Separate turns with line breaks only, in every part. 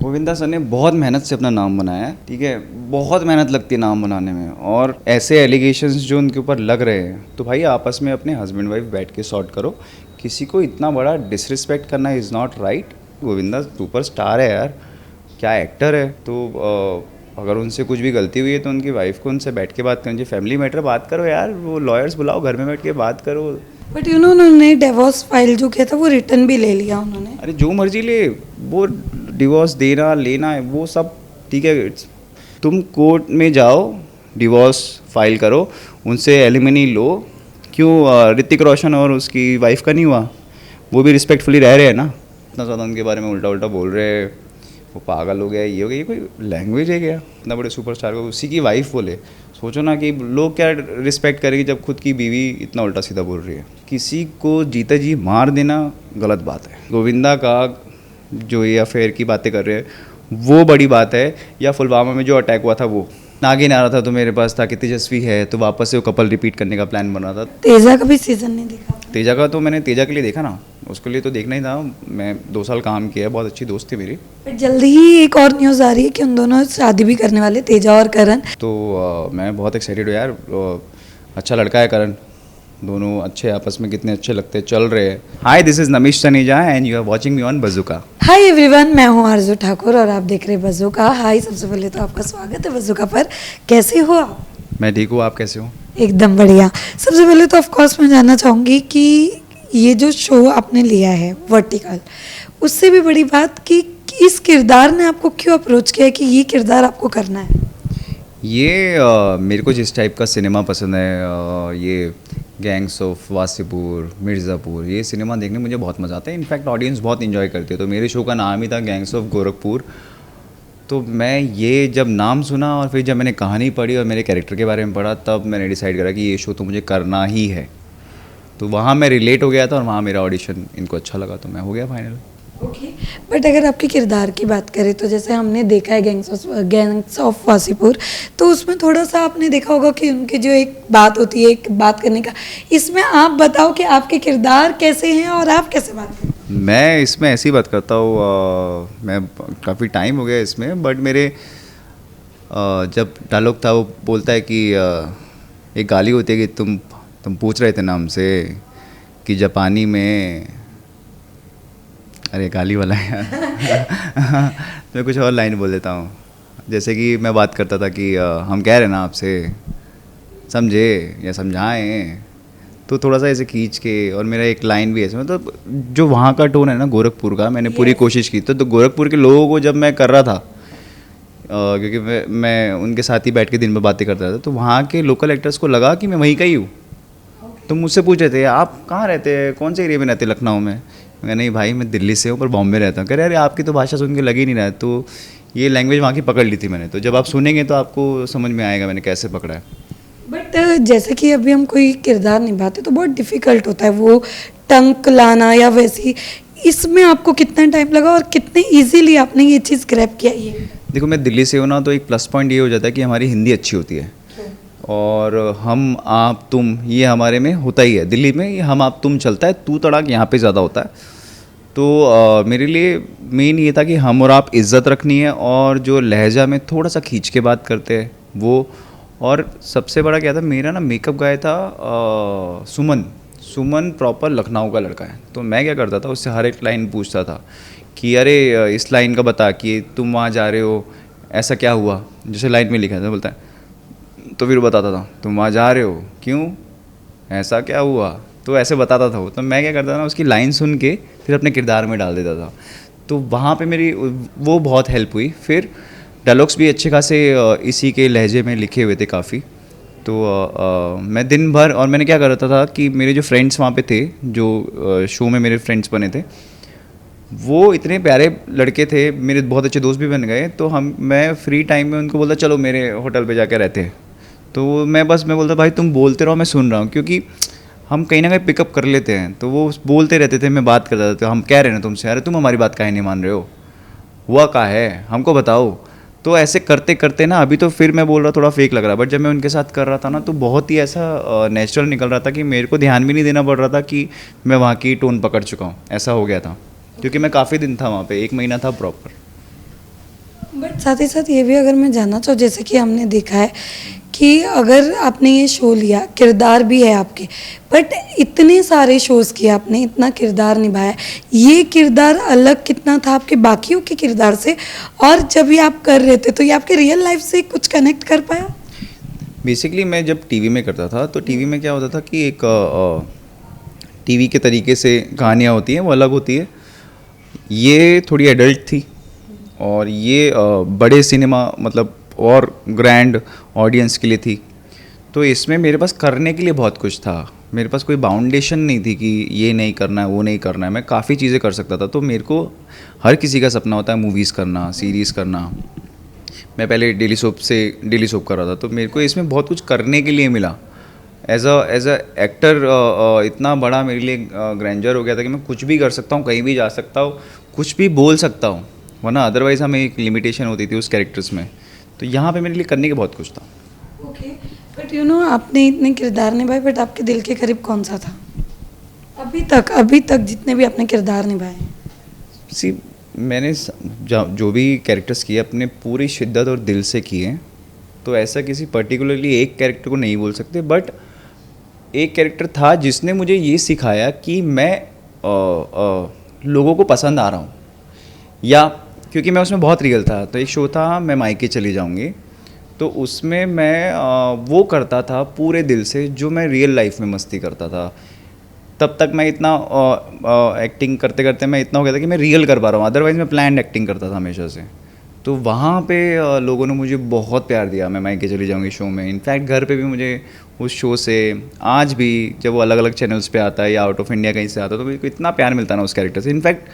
Govinda sir ने बहुत मेहनत से अपना नाम बनाया है, ठीक है। बहुत मेहनत लगती है नाम बनाने में, और ऐसे एलिगेशंस जो उनके ऊपर लग रहे हैं तो भाई आपस में अपने हस्बैंड वाइफ बैठ के सॉर्ट करो। किसी को इतना बड़ा डिसरिस्पेक्ट करना is not right. Govinda super star है यार, क्या एक्टर है। तो अगर उनसे कुछ भी गलती हुई है तो उनकी वाइफ को उनसे बैठ के बात करनी चाहिए। फैमिली मैटर बात करो यार, वो लॉयर्स बुलाओ, घर में बैठ के बात करो।
बट उन्होंने डिवोर्स फाइल जो किया था वो रिटर्न भी ले लिया उन्होंने।
अरे जो मर्जी ले, वो डिवोर्स देना लेना है वो सब ठीक है। तुम कोर्ट में जाओ, डिवोर्स फाइल करो, उनसे एलिमनी लो। क्यों ऋतिक रोशन और उसकी वाइफ का नहीं हुआ? वो भी रिस्पेक्टफुली रह रहे हैं ना। इतना ज़्यादा उनके बारे में उल्टा उल्टा बोल रहे हैं, वो पागल हो गया, ये हो गया। ये कोई लैंग्वेज है क्या? इतना बड़े सुपरस्टार को उसी की वाइफ बोले। सोचो ना कि लोग क्या रिस्पेक्ट करेंगे जब खुद की बीवी इतना उल्टा सीधा बोल रही है। किसी को जीते जी मार देना गलत बात है। गोविंदा का जो ये अफेयर की बातें कर रहे हैं वो बड़ी बात है, या पुलवामा में जो अटैक हुआ था वो नागिन आ रहा था तो मेरे पास था कि तेजस्वी है तो वापस से वो कपल रिपीट करने का प्लान बन रहा था।
तेजा का भी सीजन नहीं देखा?
तेजा का तो मैंने तेजा के लिए देखा ना, उसके लिए तो देखना ही था। मैं 2 साल काम किया, बहुत अच्छी दोस्त थी मेरी।
बट जल्दी ही एक और न्यूज़ आ रही है कि उन दोनों शादी भी करने वाले, तेजा और करण।
तो मैं बहुत एक्साइटेड हूँ यार। अच्छा लड़का है करण, दोनों अच्छे आपस में कितने अच्छे लगते चल रहे हैं। Hi, this is Namish Taneja and you are watching me on Bazooka.
Hi everyone, मैं हूँ आरजू ठाकुर और आप देख रहे हैं बज़ूका। हाय, सबसे पहले तो आपका स्वागत है बज़ूका पर। कैसे हो आप?
मैं ठीक हूँ, आप कैसे हो?
एकदम बढ़िया। सबसे पहले तो ऑफ कोर्स मैं जानना चाहूँगी कि ये जो शो आपने लिया है वर्टिकल, उससे भी बड़ी बात कि इस किरदार ने आपको क्यों अप्रोच किया कि ये किरदार आपको करना है?
ये मेरे को जिस टाइप का सिनेमा पसंद है, ये गैंग्स ऑफ वासीपुर, मिर्ज़ापुर, ये सिनेमा देखने में मुझे बहुत मज़ा आता है। इनफैक्ट ऑडियंस बहुत इन्जॉय करती है। तो मेरे शो का नाम ही था गैंग्स ऑफ गोरखपुर। तो मैं ये जब नाम सुना और फिर जब मैंने कहानी पढ़ी और मेरे कैरेक्टर के बारे में पढ़ा, तब मैंने डिसाइड करा कि ये शो तो मुझे करना ही है। तो वहाँ मैं रिलेट हो गया था और वहाँ मेरा ऑडिशन इनको अच्छा लगा तो मैं हो गया फाइनल।
ओके। बट अगर आपके किरदार की बात करें तो जैसे हमने देखा है गैंग्स ऑफ वासीपुर, तो उसमें थोड़ा सा आपने देखा होगा कि उनकी जो एक बात होती है, एक बात करने का, इसमें आप बताओ कि आपके किरदार कैसे हैं और आप कैसे बात करते हैं?
मैं इसमें ऐसी बात करता हूँ, मैं काफ़ी टाइम हो गया इसमें, बट मेरे जब डायलॉग था वो बोलता है कि एक गाली होती है कि तुम पूछ रहे थे ना हमसे कि जापानी में, अरे गाली वाला है यार मैं कुछ और लाइन बोल देता हूँ। जैसे कि मैं बात करता था कि हम कह रहे हैं ना आपसे, समझे या समझाएं, तो थोड़ा सा ऐसे खींच के। और मेरा एक लाइन भी ऐसे, मतलब जो वहाँ का टोन है ना गोरखपुर का, मैंने पूरी कोशिश की। तो गोरखपुर के लोगों को जब मैं कर रहा था, क्योंकि मैं उनके साथ ही बैठ के दिन में बातें करता था, तो वहाँ के लोकल एक्टर्स को लगा कि मैं वहीं का ही हूँ। तो मुझसे पूछ रहे थे आप कहाँ रहते हैं, कौन से एरिया में रहते, लखनऊ में? मैं नहीं भाई, मैं दिल्ली से हूँ पर बॉम्बे रहता हूँ। कह रहे अरे आपकी तो भाषा सुन के लग ही नहीं रहा है। तो ये लैंग्वेज वहाँ की पकड़ ली थी मैंने। तो जब आप सुनेंगे तो आपको समझ में आएगा मैंने कैसे पकड़ा है।
बट जैसे कि अभी हम कोई किरदार निभाते तो बहुत डिफ़िकल्ट होता है वो टंक लाना या वैसी, इसमें आपको कितना टाइम लगा और कितने इजीली आपने ये चीज़ ग्रैब किया? ये
देखो, मैं दिल्ली से हूँ ना, तो एक प्लस पॉइंट ये हो जाता है कि हमारी हिंदी अच्छी होती है। और हम आप तुम ये हमारे में होता ही है। दिल्ली में ये हम आप तुम चलता है, तू तड़ाक यहाँ पे ज़्यादा होता है। तो मेरे लिए मेन ये था कि हम और आप इज़्ज़त रखनी है, और जो लहजा में थोड़ा सा खींच के बात करते हैं वो। और सबसे बड़ा क्या था, मेरा ना मेकअप गाय था सुमन प्रॉपर लखनऊ का लड़का है। तो मैं क्या करता था, उससे हर एक लाइन पूछता था कि अरे इस लाइन का बता कि तुम वहाँ जा रहे हो, ऐसा क्या हुआ, जैसे लाइन में लिखा था। बोलता है तो फिर बताता था तुम वहाँ जा रहे हो क्यों, ऐसा क्या हुआ, तो ऐसे बताता था वो। तो मैं क्या करता था ना, उसकी लाइन सुन के फिर अपने किरदार में डाल देता था। तो वहाँ पे मेरी वो बहुत हेल्प हुई। फिर डायलॉग्स भी अच्छे खासे इसी के लहजे में लिखे हुए थे काफ़ी। तो मैं दिन भर, और मैंने क्या करता था कि मेरे जो फ्रेंड्स वहाँ पे थे, जो शो में मेरे फ्रेंड्स बने थे, वो इतने प्यारे लड़के थे, मेरे बहुत अच्छे दोस्त भी बन गए। तो मैं फ्री टाइम में उनको बोलता चलो मेरे होटल पे जाके रहते हैं। तो मैं बोलता भाई तुम बोलते रहो, मैं सुन रहा हूँ, क्योंकि हम कहीं ना कहीं पिकअप कर लेते हैं। तो वो बोलते रहते थे, मैं बात करता था, तो हम कह रहे हैं ना तुमसे, अरे तुम हमारी बात काहे नहीं मान रहे हो, हुआ क्या है हमको बताओ। तो ऐसे करते करते ना, अभी तो फिर मैं बोल रहा थोड़ा फेक लग रहा, बट जब मैं उनके साथ कर रहा था ना, तो बहुत ही ऐसा नेचुरल निकल रहा था कि मेरे को ध्यान भी नहीं देना पड़ रहा था कि मैं वहाँ की टोन पकड़ चुका हूँ। ऐसा हो गया था, क्योंकि मैं काफ़ी दिन था वहाँ पे, 1 महीना था प्रॉपर।
बट साथ ही साथ ये भी अगर मैं जानना चाहूँ, जैसे कि हमने देखा है कि अगर आपने ये शो लिया, किरदार भी है आपके, बट इतने सारे शोज़ किए आपने, इतना किरदार निभाया, ये किरदार अलग कितना था आपके बाकियों के किरदार से, और जब ये आप कर रहे थे तो ये आपके रियल लाइफ से कुछ कनेक्ट कर पाया?
बेसिकली मैं जब टीवी में करता था तो टीवी में क्या होता था कि एक टीवी के तरीके से कहानियाँ होती हैं वो अलग होती है, ये थोड़ी एडल्ट थी और ये बड़े सिनेमा मतलब और ग्रैंड ऑडियंस के लिए थी। तो इसमें मेरे पास करने के लिए बहुत कुछ था, मेरे पास कोई बाउंडेशन नहीं थी कि ये नहीं करना है वो नहीं करना है, मैं काफ़ी चीज़ें कर सकता था। तो मेरे को हर किसी का सपना होता है मूवीज़ करना, सीरीज़ करना। मैं पहले डेली सोप कर रहा था, तो मेरे को इसमें बहुत कुछ करने के लिए मिला। एज अ एक्टर इतना बड़ा मेरे लिए ग्रैंडर हो गया था कि मैं कुछ भी कर सकता हूँ, कहीं भी जा सकता हूँ, कुछ भी बोल सकता हूँ, वरना अदरवाइज़ हमें एक लिमिटेशन होती थी उस कैरेक्टर्स में। तो यहाँ पे मेरे लिए करने के बहुत कुछ था।
ओके, बट यू नो आपने इतने किरदार निभाए, बट आपके दिल के करीब कौन सा था अभी तक जितने भी आपने किरदार निभाए हैं?
सी मैंने जो भी कैरेक्टर्स किए अपने पूरी शिद्दत और दिल से किए, तो ऐसा किसी पर्टिकुलरली एक कैरेक्टर को नहीं बोल सकते, बट एक कैरेक्टर था जिसने मुझे ये सिखाया कि मैं लोगों को पसंद आ रहा हूँ, या क्योंकि मैं उसमें बहुत रियल था। तो एक शो था मैं मायके चली जाऊँगी, तो उसमें मैं वो करता था पूरे दिल से जो मैं रियल लाइफ में मस्ती करता था। तब तक मैं इतना एक्टिंग करते करते मैं इतना हो गया था कि मैं रियल कर पा रहा हूँ, अदरवाइज़ मैं प्लान्ड एक्टिंग करता था हमेशा से। तो वहाँ पे लोगों ने मुझे बहुत प्यार दिया मैं मायके चली जाऊँगी शो में। इनफैक्ट घर पे भी मुझे उस शो से आज भी जब वो अलग अलग चैनल्स पे आता है या आउट ऑफ इंडिया कहीं से आता है तो मेरे को इतना प्यार मिलता है ना उस कैरेक्टर से। इनफैक्ट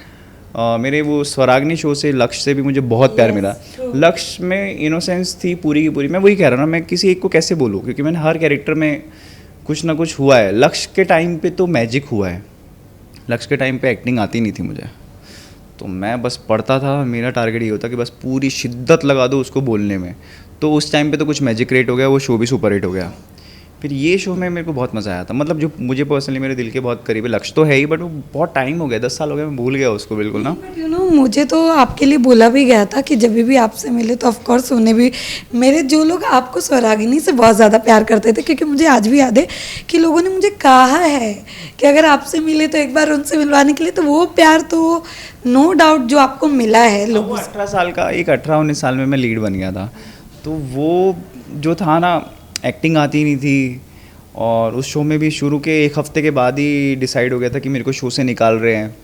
मेरे वो स्वराग्नि शो से लक्ष्य से भी मुझे बहुत प्यार मिला। लक्ष्य में इनोसेंस थी पूरी की पूरी। मैं वही कह रहा ना, मैं किसी एक को कैसे बोलूँ, क्योंकि मैंने हर कैरेक्टर में कुछ ना कुछ हुआ है। लक्ष्य के टाइम पे तो मैजिक हुआ है, लक्ष्य के टाइम पे एक्टिंग आती नहीं थी मुझे, तो मैं बस पढ़ता था, मेरा टारगेट ये होता कि बस पूरी शिद्दत लगा दो उसको बोलने में। तो उस टाइम पे तो कुछ मैजिक क्रिएट हो गया, वो शो भी सुपर हिट हो गया। फिर ये शो में मेरे को बहुत मज़ा आया था, मतलब जो मुझे पर्सनली मेरे दिल के बहुत करीब है। लक्ष्य तो है ही, बट वो बहुत टाइम हो गया, 10 साल हो गए, मैं भूल गया उसको बिल्कुल ना।
बट यू नो मुझे तो आपके लिए बोला भी गया था कि जब भी आपसे मिले तो ऑफ कोर्स उन्हें भी, मेरे जो लोग आपको स्वरागिनी से बहुत ज़्यादा प्यार करते थे, क्योंकि मुझे आज भी याद है कि लोगों ने मुझे कहा है कि अगर आपसे मिले तो एक बार उनसे मिलवाने के लिए, तो वो प्यार तो नो डाउट जो आपको मिला है लोगों से।
18 साल का, एक 18-19 साल में मैं लीड बन गया था, तो वो जो था ना, एक्टिंग आती नहीं थी। और उस शो में भी शुरू के एक हफ्ते के बाद ही डिसाइड हो गया था कि मेरे को शो से निकाल रहे हैं।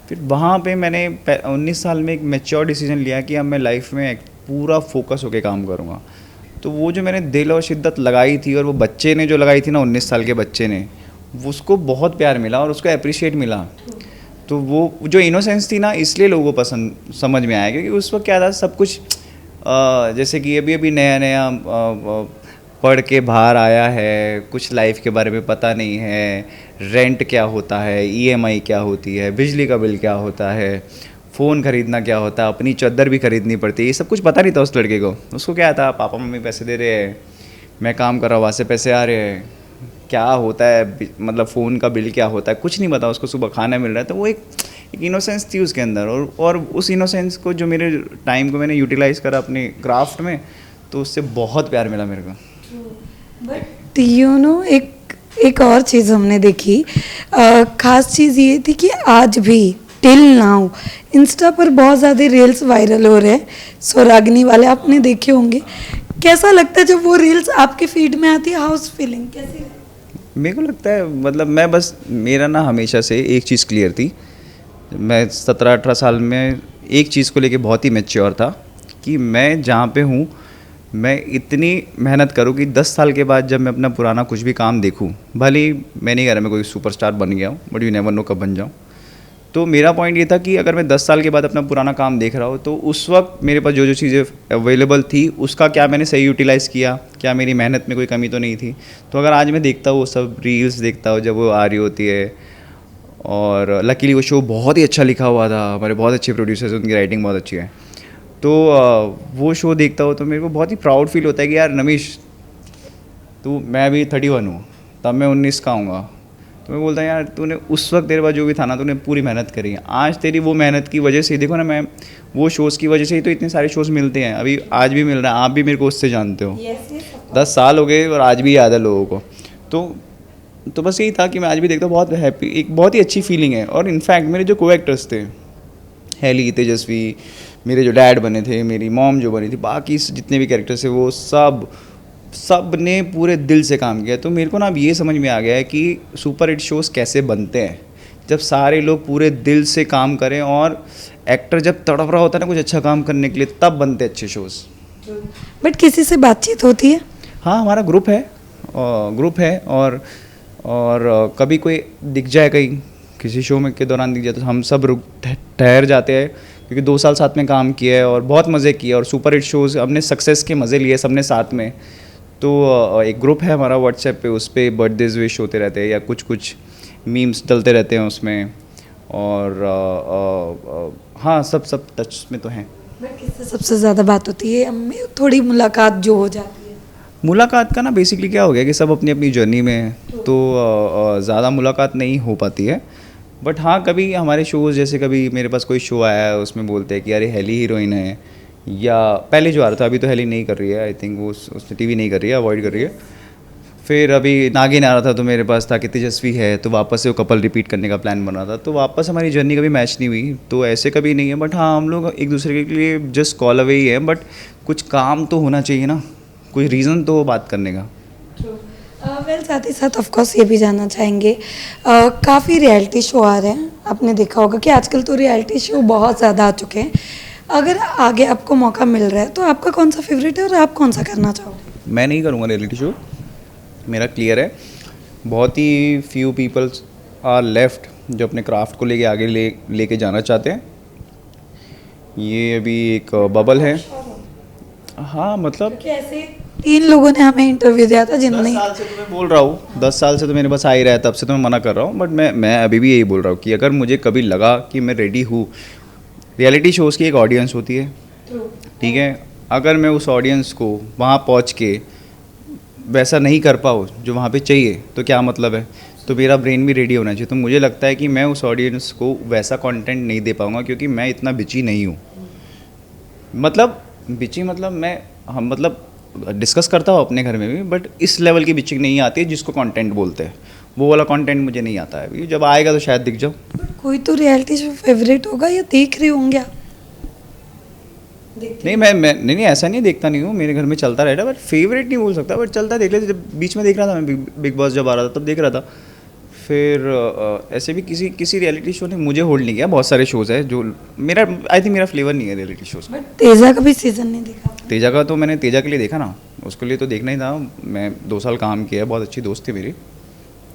फिर वहाँ पे मैंने 19 साल में एक मैच्योर डिसीजन लिया कि अब मैं लाइफ में पूरा फोकस होकर काम करूँगा। तो वो जो मैंने दिल और शिद्दत लगाई थी, और वो बच्चे ने जो लगाई थी ना, 19 साल के बच्चे ने, उसको बहुत प्यार मिला और उसको अप्रिशिएट मिला। तो वो जो इनोसेंस थी ना, इसलिए लोगों को पसंद समझ में आया, क्योंकि उस वक्त क्या था, सब कुछ जैसे कि अभी अभी नया नया पढ़ के बाहर आया है, कुछ लाइफ के बारे में पता नहीं है, रेंट क्या होता है, ईएमआई क्या होती है, बिजली का बिल क्या होता है, फ़ोन खरीदना क्या होता है, अपनी चादर भी खरीदनी पड़ती है, ये सब कुछ पता नहीं था उस लड़के को। उसको क्या था, पापा मम्मी पैसे दे रहे हैं, मैं काम कर रहा हूँ, वहाँ से पैसे आ रहे हैं, क्या होता है मतलब फ़ोन का बिल क्या होता है, कुछ नहीं पता उसको, सुबह खाना मिल रहा है। तो वो एक इनोसेंस थी उसके अंदर, और उस इनोसेंस को जो मेरे टाइम को मैंने यूटिलाइज़ करा अपने क्राफ्ट में, तो उससे बहुत प्यार मिला मेरे को।
बट यू नो एक और चीज़ हमने देखी, ख़ास चीज़ ये थी कि आज भी टिल नाउ इंस्टा पर बहुत ज़्यादा रील्स वायरल हो रहे हैं, स्वरागिनी वाले आपने देखे होंगे। कैसा लगता है जब वो रील्स आपके फीड में आती है, हाउस फीलिंग कैसी?
मेरे को लगता है, मतलब मैं बस, मेरा ना हमेशा से एक चीज़ क्लियर थी, मैं 17-18 साल में एक चीज़ को लेके बहुत ही मैच्योर था कि मैं जहाँ पे हूँ मैं इतनी मेहनत करूँ कि 10 साल के बाद जब मैं अपना पुराना कुछ भी काम देखूँ, भले ही मैं नहीं कह रहा मैं कोई सुपरस्टार बन गया हूँ, बट यू नेवर नो कब बन जाऊँ। तो मेरा पॉइंट ये था कि अगर मैं 10 साल के बाद अपना पुराना काम देख रहा हूँ, तो उस वक्त मेरे पास जो जो चीज़ें अवेलेबल थी उसका क्या मैंने सही यूटिलाइज़ किया, क्या मेरी मेहनत में कोई कमी तो नहीं थी। तो अगर आज मैं देखता हूँ वो सब रील्स देखता हूँ जब वो आ रही होती है, और लकीली वो शो बहुत ही अच्छा लिखा हुआ था, हमारे बहुत अच्छे प्रोड्यूसर्स, उनकी राइटिंग बहुत अच्छी है, तो वो शो देखता हूँ तो मेरे को बहुत ही प्राउड फील होता है कि यार नमिश, मैं अभी 31 हूँ, तब मैं 19 का आऊँगा, तो मैं बोलता यार तूने उस वक्त तेरे पास जो भी था ना, तूने पूरी मेहनत करी है, आज तेरी वो मेहनत की वजह से देखो ना, मैं वो शोज़ की वजह से ही तो इतने सारे शोज़ मिलते हैं, अभी आज भी मिल रहा है, आप भी मेरे को उससे जानते हो। 10 साल हो गए और आज भी याद है लोगों को। तो बस यही था कि मैं आज भी देखता हूँ, बहुत हैप्पी, एक बहुत ही अच्छी फीलिंग है। और इनफैक्ट मेरे जो को एक्टर्स थे, हैली, तेजस्वी, मेरे जो डैड बने थे, मेरी मॉम जो बनी थी, बाकी जितने भी कैरेक्टर्स थे वो सब ने पूरे दिल से काम किया। तो मेरे को ना अब ये समझ में आ गया है कि सुपर हिट शोज़ कैसे बनते हैं, जब सारे लोग पूरे दिल से काम करें और एक्टर जब तड़प रहा होता है ना कुछ अच्छा काम करने के लिए, तब बनते अच्छे शोज़।
बट किसी से बातचीत होती है?
हाँ, हमारा ग्रुप है और कभी कोई दिख जाए कहीं किसी शो में के दौरान दिख जाए तो हम सब रुक ठहर जाते हैं, क्योंकि 2 साल साथ में काम किया है और बहुत मज़े किए और सुपर हिट शोज़ हमने सक्सेस के मज़े लिए सबने साथ में। तो एक ग्रुप है हमारा व्हाट्सएप पे, उस पर बर्थडेज विश होते रहते हैं या कुछ मीम्स डलते रहते हैं उसमें। और हाँ, सब टच में तो हैं।
बट किससे सबसे ज़्यादा बात होती है? हमें थोड़ी मुलाकात जो हो जाती है।
मुलाकात का ना बेसिकली क्या हो गया कि सब अपनी अपनी जर्नी में है, तो ज़्यादा मुलाकात नहीं हो पाती है। बट हाँ, कभी हमारे शोज़, जैसे कभी मेरे पास कोई शो आया है उसमें बोलते हैं कि अरे हैली हीरोइन है, या पहले जो आ रहा था, अभी तो हैली नहीं कर रही है, आई थिंक वो उसने टीवी नहीं कर रही है, अवॉइड कर रही है। फिर अभी नागिन आ रहा था तो मेरे पास था कि तेजस्वी है, तो वापस से वो कपल रिपीट करने का प्लान बना था, तो वापस हमारी जर्नी कभी मैच नहीं हुई, तो ऐसे कभी नहीं है। बट हाँ, हम लोग एक दूसरे के लिए जस्ट कॉल अवे ही हैं, बट कुछ काम तो होना चाहिए ना, कोई रीज़न तो बात करने का।
वेल साथ ही साथ ऑफ कोर्स ये भी जानना चाहेंगे, काफ़ी रियलिटी शो आ रहे हैं, आपने देखा होगा कि आजकल तो रियलिटी शो बहुत ज़्यादा आ चुके हैं। अगर आगे आपको मौका मिल रहा है तो आपका कौन सा फेवरेट है और आप कौन सा करना चाहोगे?
मैं नहीं करूँगा रियलिटी शो, मेरा क्लियर है। बहुत ही फ्यू पीपल्स आर लेफ्ट जो अपने क्राफ्ट को लेके आगे लेके जाना चाहते हैं। ये अभी एक बबल है। हाँ, मतलब
क्योंकि ऐसे 3 लोगों ने हमें इंटरव्यू दिया था
10
जिन्होंने
साल से तो मैं बोल रहा हूँ, 10 साल से तो मेरे पास आ ही रहा है, तब से तो मैं मना कर रहा हूँ। बट मैं अभी भी यही बोल रहा हूँ कि अगर मुझे कभी लगा कि मैं रेडी हूँ, रियलिटी शोज़ की एक ऑडियंस होती है, ठीक है, अगर मैं उस ऑडियंस को वहाँ पहुँच के वैसा नहीं कर पाऊँ जो वहाँ पे चाहिए, तो क्या मतलब है? तो मेरा ब्रेन भी रेडी होना चाहिए। तो मुझे लगता है कि मैं उस ऑडियंस को वैसा कंटेंट नहीं दे पाऊँगा, क्योंकि मैं इतना बिची नहीं हूँ। मतलब बिची मतलब हम डिस्कस करता हूँ अपने घर में भी, बट इस लेवल की बिचिंग नहीं आती है जिसको कंटेंट बोलते हैं। वो वाला कंटेंट मुझे नहीं आता है अभी, जब आएगा तो शायद दिख जाओ।
बट कोई तो रियलिटी शो फेवरेट होगा या देख रहे होंगे आप?
नहीं, मैं नहीं ऐसा नहीं, देखता नहीं हूँ, मेरे घर में चलता रहता है, बट फेवरेट नहीं बोल सकता, बट चलता देख लेते। जब बीच में देख रहा था मैं, बिग बॉस जब आ रहा था तब देख रहा था। फिर ऐसे भी किसी रियलिटी शो ने मुझे होल्ड नहीं किया। बहुत सारे शोज़ है जो आई थिंक मेरा फ्लेवर नहीं है रियलिटी शोज़।
बट तेजा का भी सीजन नहीं देखा आपने?
तेजा का तो मैंने तेजा के लिए देखा ना, उसके लिए तो देखना ही था। मैं 2 साल काम किया, बहुत अच्छी दोस्त थी मेरी,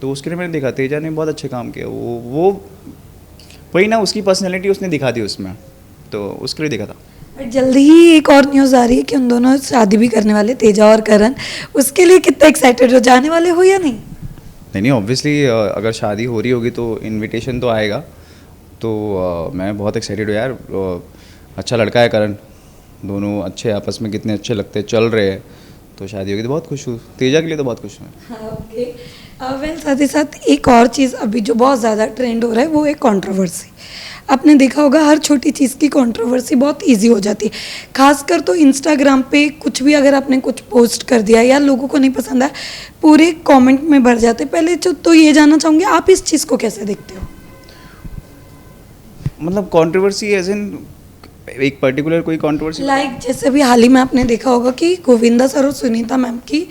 तो उसके लिए मैंने देखा। तेजा ने बहुत अच्छे काम किया, वो वही ना, उसकी पर्सनैलिटी उसने दिखा दी उसमें, तो उसके लिए देखा था।
बट जल्दी ही एक और न्यूज़ आ रही है कि उन दोनों शादी भी करने वाले, तेजा और करण। उसके लिए कितना एक्साइटेड हो, जाने वाले हो या नहीं?
नहीं, ऑब्वियसली अगर शादी हो रही होगी तो इनविटेशन तो आएगा, तो मैं बहुत एक्साइटेड हूँ यार। अच्छा लड़का है करण, दोनों अच्छे, आपस में कितने अच्छे लगते हैं, चल रहे हैं, तो शादी होगी तो बहुत खुश हूँ। तेजा के लिए तो बहुत खुश हूँ।
हाँ, ओके। वेल साथ ही साथ एक और चीज़ अभी जो बहुत ज़्यादा ट्रेंड हो रहा है वो है कंट्रोवर्सी। आपने देखा होगा हर छोटी चीज़ की कंट्रोवर्सी बहुत इजी हो जाती है, खासकर तो इंस्टाग्राम पे कुछ भी अगर आपने कुछ पोस्ट कर दिया या लोगों को नहीं पसंद आया, पूरे कमेंट में भर जाते। पहले तो ये जानना चाहूँगी आप इस चीज़ को कैसे देखते हो?
मतलब कंट्रोवर्सी एज इन एक पर्टिकुलर कोई कंट्रोवर्सी?
लाइक जैसे भी हाल ही में आपने देखा होगा कि गोविंदा सर और सुनीता मैम की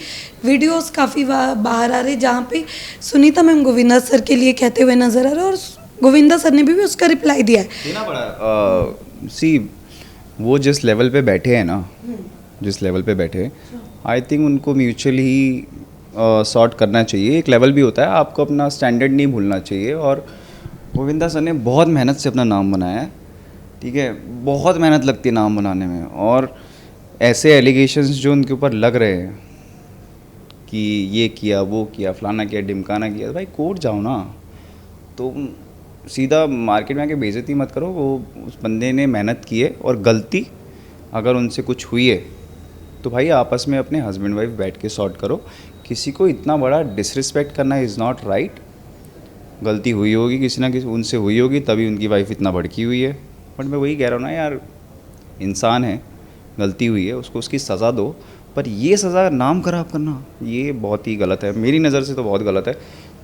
वीडियोस काफ़ी बाहर आ रही, जहाँ पे सुनीता मैम गोविंदा सर के लिए कहते हुए नजर आ रहे हैं और गोविंदा सर ने भी उसका रिप्लाई दिया है।
देना पड़ा। सी, वो जिस लेवल पे बैठे हैं ना, जिस लेवल पे बैठे, आई थिंक उनको म्यूचुअली ही सॉर्ट करना चाहिए। एक लेवल भी होता है, आपको अपना स्टैंडर्ड नहीं भूलना चाहिए। और गोविंदा सर ने बहुत मेहनत से अपना नाम बनाया है, ठीक है, बहुत मेहनत लगती है नाम बनाने में। और ऐसे एलिगेशंस जो उनके ऊपर लग रहे हैं कि ये किया, वो किया, फलाना किया, ढिमकाना किया, भाई कोर्ट जाओ ना। तो सीधा मार्केट में आके बेइज्जती मत करो। वो उस बंदे ने मेहनत की है, और गलती अगर उनसे कुछ हुई है तो भाई आपस में अपने हस्बैंड वाइफ बैठ के सॉर्ट करो। किसी को इतना बड़ा डिसरिस्पेक्ट करना इज़ नॉट राइट। गलती हुई होगी किसी ना किसी उनसे हुई होगी, तभी उनकी वाइफ इतना भड़की हुई है। बट मैं वही कह रहा हूँ ना यार, इंसान है, गलती हुई है, उसको उसकी सज़ा दो, पर ये सज़ा नाम खराब करना ये बहुत ही गलत है, मेरी नज़र से तो बहुत गलत है।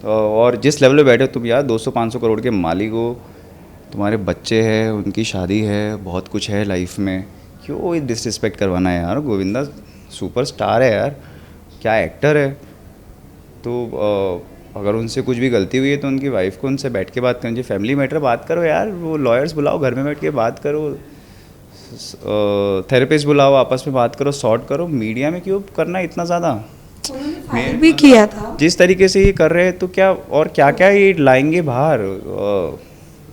और जिस लेवल पे बैठे हो तुम यार, 200-500 करोड़ के मालिक हो, तुम्हारे बच्चे हैं, उनकी शादी है, बहुत कुछ है लाइफ में, क्यों ये डिसरिस्पेक्ट करवाना है यार। गोविंदा सुपरस्टार है यार, क्या एक्टर है। तो अगर उनसे कुछ भी गलती हुई है तो उनकी वाइफ को उनसे बैठ के बात करनी चाहिए, फैमिली मैटर बात करो यार, वो लॉयर्स बुलाओ, घर में बैठ के बात करो, थेरेपिस्ट बुलाओ, आपस में बात करो, सॉर्ट करो। मीडिया में क्यों करना इतना ज़्यादा।
फाइल भी किया था।
जिस तरीके से ये कर रहे हैं तो क्या और क्या क्या ये लाएंगे बाहर।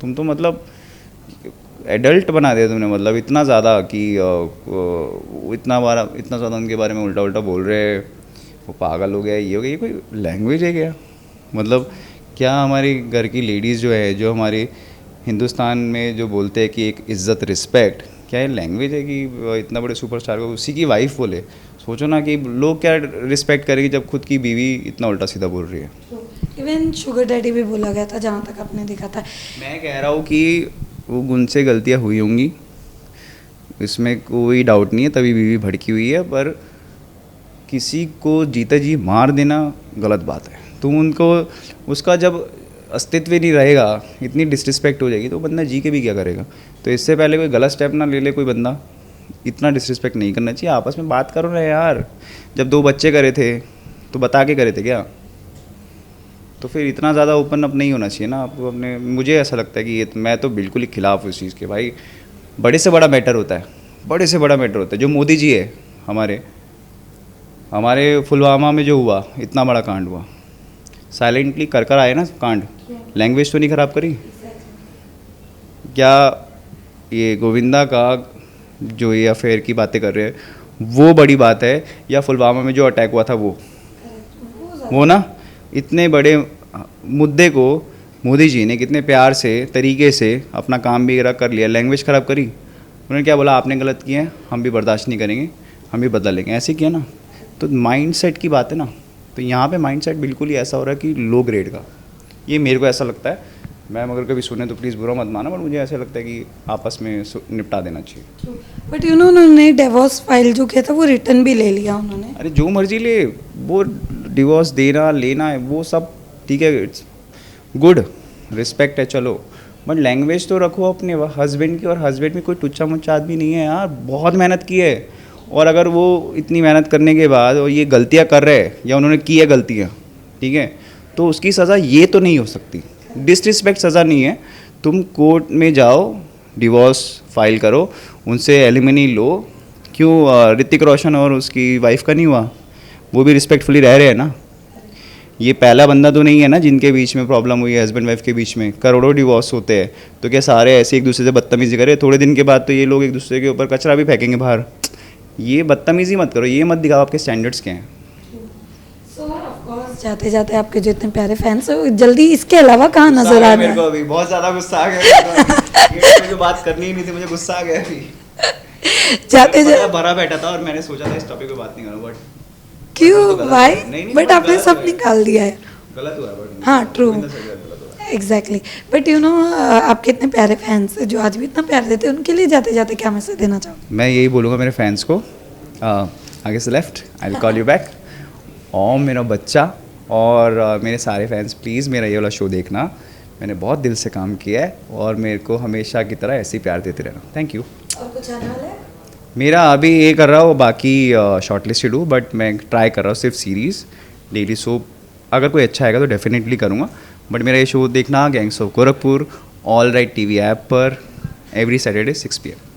तुम तो मतलब एडल्ट बना दिया तुमने, मतलब इतना ज़्यादा कि इतना ज़्यादा उनके बारे में उल्टा उल्टा बोल रहे हैं, वो पागल हो गया, ये हो गया। ये कोई लैंग्वेज है क्या? मतलब क्या हमारी घर की लेडीज़ जो है, जो हमारे हिंदुस्तान में जो बोलते हैं कि एक इज़्ज़त रिस्पेक्ट, क्या ये लैंग्वेज है कि इतना बड़े सुपरस्टार को उसी की वाइफ बोले? सोचो ना कि लोग क्या रिस्पेक्ट करेंगे जब खुद की बीवी इतना उल्टा सीधा बोल रही है।
इवन शुगर डैडी भी बोला गया था, जहाँ तक आपने देखा था।
मैं कह रहा हूँ कि वो उनसे गलतियाँ हुई होंगी, इसमें कोई डाउट नहीं है, तभी बीवी भड़की हुई है। पर किसी को जीते जी मार देना गलत बात है। तुम उनको, उसका जब अस्तित्व ही नहीं रहेगा, इतनी डिसरिस्पेक्ट हो जाएगी, तो बंदा जी के भी क्या करेगा। तो इससे पहले कोई गलत स्टेप ना ले ले कोई बंदा, इतना डिसरिस्पेक्ट नहीं करना चाहिए। आपस में बात करो ना यार, जब 2 बच्चे करे थे तो बता के करे थे क्या? तो फिर इतना ज़्यादा ओपन अप नहीं होना चाहिए ना आपको अपने। मुझे ऐसा लगता है कि ये मैं तो बिल्कुल ही खिलाफ उस चीज़ के। भाई बड़े से बड़ा मैटर होता है, बड़े से बड़ा मैटर होता है। जो मोदी जी है, हमारे पुलवामा में जो हुआ, इतना बड़ा कांड हुआ, साइलेंटली कर आए ना कांड, लैंग्वेज तो नहीं ख़राब करी क्या? ये गोविंदा का जो ये अफेयर की बातें कर रहे हैं वो बड़ी बात है, या पुलवामा में जो अटैक हुआ था वो ना, इतने बड़े मुद्दे को मोदी जी ने कितने प्यार से तरीके से अपना काम भी कर लिया, लैंग्वेज ख़राब करी। उन्होंने क्या बोला, आपने गलत किया है, हम भी बर्दाश्त नहीं करेंगे, हम भी बदला लेंगे, ऐसे किया ना। तो माइंडसेट की बात है ना। तो यहाँ पे माइंडसेट बिल्कुल ही ऐसा हो रहा है कि लो ग्रेड का, ये मेरे को ऐसा लगता है। मैं अगर कभी सुने तो प्लीज़ बुरा मत माना, बट मुझे ऐसा लगता है कि आपस में निपटा देना चाहिए।
बट यू नो, उन्होंने डिवोर्स फाइल जो किया था वो रिटर्न भी ले लिया उन्होंने।
अरे जो मर्जी ले, वो डिवोर्स देना लेना है वो सब ठीक है, इट्स गुड, रिस्पेक्ट है, चलो। बट लैंग्वेज तो रखो अपने हस्बैंड की, और हस्बैंड भी कोई टुच्चा मुच्चा आदमी नहीं है यार, बहुत मेहनत की है। और अगर वो इतनी मेहनत करने के बाद और ये गलतियाँ कर रहे हैं, या उन्होंने की है गलतियाँ, ठीक है, तो उसकी सज़ा ये तो नहीं हो सकती, डिसरिस्पेक्ट सज़ा नहीं है। तुम कोर्ट में जाओ, डिवोर्स फाइल करो, उनसे एलिमनी लो। क्यों ऋतिक रोशन और उसकी वाइफ का नहीं हुआ? वो भी रिस्पेक्टफुली रह रहे हैं ना। ये पहला बंदा तो नहीं है ना जिनके बीच में प्रॉब्लम हुई है, हस्बैंड वाइफ के बीच में करोड़ों डिवोर्स होते हैं। तो क्या सारे ऐसे एक दूसरे से बदतमीजी करें? थोड़े दिन के बाद तो ये लोग एक दूसरे के ऊपर कचरा भी फेंकेंगे बाहर। ये बदतमीजी मत करो, ये मत दिखाओ आपके स्टैंडर्ड्स क्या हैं।
जाते जाते आपके जो इतने प्यारे फैंस हैं, जल्दी इसके अलावा कहाँ नजर आ रहे
मेरे को अभी बहुत ज़्यादा गुस्सा आ गया। जो बात करनी ही नहीं थी, मुझे गुस्सा आ गया अभी।
जाते जाते
भरा बैठा था और मैंने सोचा था इस टॉपिक पे बात नहीं करूँ, बट
क्यों भाई?
नहीं,
बट आपने सब निकाल दिया है।
गलत हुआ बट
हाँ, true, exactly. But you know, आपके इतने प्यारे फैंस जो आज भी इतना प्यार देते हैं, उनके लिए जाते जाते क्या मैसेज देना चाहोगे?
मैं यही बोलूँगा मेरे फैंस को, आगे से left, I will call you back. और मेरा बच्चा और मेरे सारे फैंस, प्लीज़ मेरा ये वाला शो देखना। मैंने बहुत दिल से काम किया है और मेरे को हमेशा की तरह ऐसे ही प्यार देते रहना। Thank you.
और कुछ आने वाला है?
मेरा अभी ये कर रहा हूँ, बाकी शॉर्ट लिस्टेड हूँ, बट मैं ट्राई कर रहा हूँ सिर्फ सीरीज़, डेली सोप। अगर कोई अच्छा आएगा तो डेफिनेटली करूँगा। बट मेरा ये शो देखना, gangs of Gorakhpur, all right TV app पर एवरी सैटरडे 6 PM।